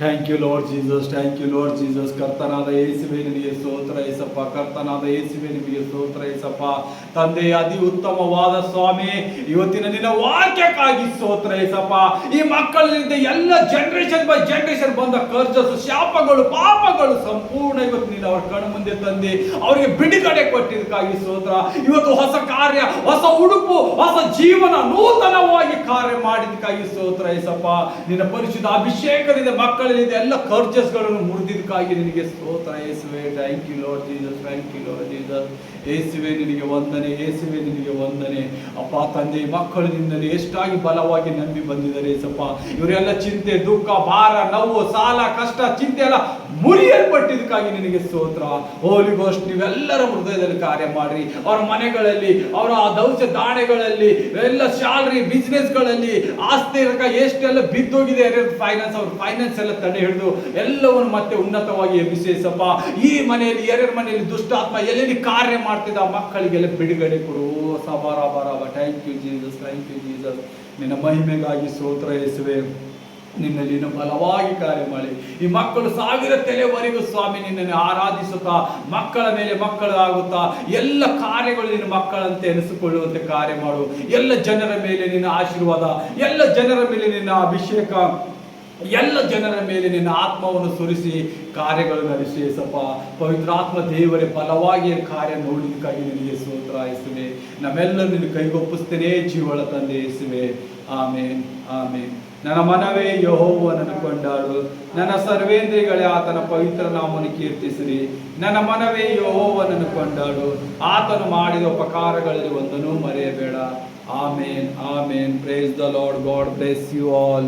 Thank you Lord Jesus, thank you Lord Jesus. ಕರ್ತನಾದ ಯೇಸುವೆ ನಿನಗೆ ಸ್ತೋತ್ರ ಏಸಪ್ಪ, ಕರ್ತನಾದ ಯೇಸುವೆ ನಿನಗೆ ಸ್ತೋತ್ರ ಏಸಪ್ಪ. ತಂದೆ ಅತಿ ಉತ್ತಮವಾದ ಸ್ವಾಮಿ, ಇವತ್ತಿನ ನಿನ್ನ ವಾಕ್ಯಕ್ಕಾಗಿ ಸ್ತೋತ್ರ ಏಸಪ್ಪ. ಈ ಮಕ್ಕಳಿಂದ ಎಲ್ಲ ಜನರೇಷನ್ ಬೈ ಜನರೇಷನ್ ಬಂದ ಕರ್ಜಸ್, ಶಾಪಗಳು, ಪಾಪಗಳು ಸಂಪೂರ್ಣ ಇವತ್ತು ನೀನು ಅವ್ರ ಕಣ್ಣು ಮುಂದೆ ತಂದೆ ಅವರಿಗೆ ಬಿಡುಗಡೆ ಕೊಟ್ಟಿದ್ದಕ್ಕಾಗಿ ಸ್ತೋತ್ರ. ಇವತ್ತು ಹೊಸ ಕಾರ್ಯ, ಹೊಸ ಉಡುಪು, ಹೊಸ ಜೀವನ, ನೂತನವಾಗಿ ಕಾರ್ಯ ಮಾಡಿದ್ದಕ್ಕಾಗಿ ಸ್ತೋತ್ರ ಏಸಪ್ಪ. ನಿನ್ನ ಪರಿಶುದ್ಧ ಅಭಿಷೇಕದಿಂದ ಮಕ್ಕಳ ಎಲ್ಲ ಕರ್ಜಸ್ಗಳನ್ನು ಮುರಿದಿದ್ದಕ್ಕಾಗಿ ನಿನಗೆ ಸ್ತೋತ್ರ ಯೇಸುವೆ. Thank you Lord Jesus, thank you Lord Jesus. ಯೇಸುವೆ ನಿನಗೆ ವಂದನೆ, ಯೇಸುವೆ ನಿನಗೆ ವಂದನೆ ಅಪ್ಪ. ತಂದೆ ಮಕ್ಕಳು ನಿನ್ನನ್ನು ಎಷ್ಟಾಗಿ ಬಲವಾಗಿ ನಂಬಿ ಬಂದಿದ್ದಾರೆ ಯೇಸಪ್ಪ. ಇವರೆಲ್ಲ ಚಿಂತೆ, ದುಃಖ, ಭಾರ, ನೋವು, ಸಾಲ, ಕಷ್ಟ, ಚಿಂತೆ ಎಲ್ಲ ಮುರಿಯಲ್ಪಟ್ಟಿದ್ದಕ್ಕಾಗಿ ನಿನಗೆ ಸ್ತೋತ್ರ. ಹೋಲಿ ಗೋಸ್ಟ್ ನೀವೆಲ್ಲರ ಹೃದಯದಲ್ಲಿ ಕಾರ್ಯ ಮಾಡ್ರಿ. ಅವರ ಮನೆಗಳಲ್ಲಿ, ಅವರ ದೌತ್ಯ ದಾಣೆಗಳಲ್ಲಿ, ಎಲ್ಲ ಸ್ಯಾಲರಿ, ಬಿಸ್ನೆಸ್ಗಳಲ್ಲಿ, ಆಸ್ತಿ ಎಷ್ಟೆಲ್ಲ ಬಿದ್ದೋಗಿದೆ ಫೈನಾನ್ಸ್, ಅವ್ರ ಫೈನಾನ್ಸ್ ಎಲ್ಲ ತಡೆ ಹಿಡಿದು ಎಲ್ಲವನ್ನು ಮತ್ತೆ ಉನ್ನತವಾಗಿ ಎಬ್ಬಿಸೇಸಪ್ಪ. ಈ ಮನೆಯಲ್ಲಿ, ಎರಡ ಮನೆಯಲ್ಲಿ ದುಷ್ಟಾತ್ಮ ಎಲ್ಲೆಲ್ಲಿ ಕಾರ್ಯ ಮಾಡ್ತಿದ್ದ ಮಕ್ಕಳಿಗೆಲ್ಲ ಬಿಡುಗಡೆ ಕೊಡು ಸಬಾರಾಬಾರಾಬ. Thank you Jesus, thank you Jesus. ನಿನ್ನ ಮಹಿಮೆಗಾಗಿ ಸ್ತೋತ್ರ ಯೇಸುವೆ. ನಿನ್ನಲ್ಲಿ ಬಲವಾಗಿ ಕಾರ್ಯ ಮಾಡಿ ಈ ಮಕ್ಕಳು 1000 ತಲೆವರೆಗೂ ಸ್ವಾಮಿ ನಿನ್ನನ್ನು ಆರಾಧಿಸುತ್ತಾ, ಮಕ್ಕಳ ಮೇಲೆ ಮಕ್ಕಳಾಗುತ್ತಾ ಎಲ್ಲ ಕಾರ್ಯಗಳು ನಿನ್ನ ಮಕ್ಕಳಂತೆ ಎನಿಸಿಕೊಳ್ಳುವಂತೆ ಕಾರ್ಯ ಮಾಡು. ಎಲ್ಲ ಜನರ ಮೇಲೆ ನಿನ್ನ ಆಶೀರ್ವಾದ, ಎಲ್ಲ ಜನರ ಮೇಲೆ ನಿನ್ನ ಅಭಿಷೇಕ, ಎಲ್ಲ ಜನರ ಮೇಲೆ ನಿನ್ನ ಆತ್ಮವನ್ನು ಸುರಿಸಿ ಕಾರ್ಯಗಳು ನಡೆಸಪ್ಪ. ಪವಿತ್ರಾತ್ಮ ದೇವರೇ ಬಲವಾಗಿ ಕಾರ್ಯ ನೋಡಿದಕ್ಕಾಗಿ ನಿನಗೆ ಸ್ತೋತ್ರ ಯೇಸುವೆ. ನಮ್ಮೆಲ್ಲರೂ ನಿನ್ನ ಕೈಗೊಪ್ಪಿಸ್ತೇನೆ ಜೀವಳ ತಂದೆ ಯೇಸುವೆ. ಆಮೇನ್, ಆಮೇನ್. ನನ್ನ ಮನವೇ ಯೆಹೋವನನ್ನು ಕೊಂಡಾಡು, ನನ್ನ ಸರ್ವೇಂದ್ರಿಯಗಳೇ ಆತನ ಪವಿತ್ರ ನಾಮವನ್ನು ಕೀರ್ತಿಸಿರಿ. ನನ್ನ ಮನವೇ ಯೆಹೋವನನ್ನು ಕೊಂಡಾಡು, ಆತನು ಮಾಡಿದ ಉಪಕಾರಗಳಲ್ಲಿ ಒಂದನ್ನು ಮರೆಯಬೇಡ. Amen, amen. Praise the Lord. God bless you all.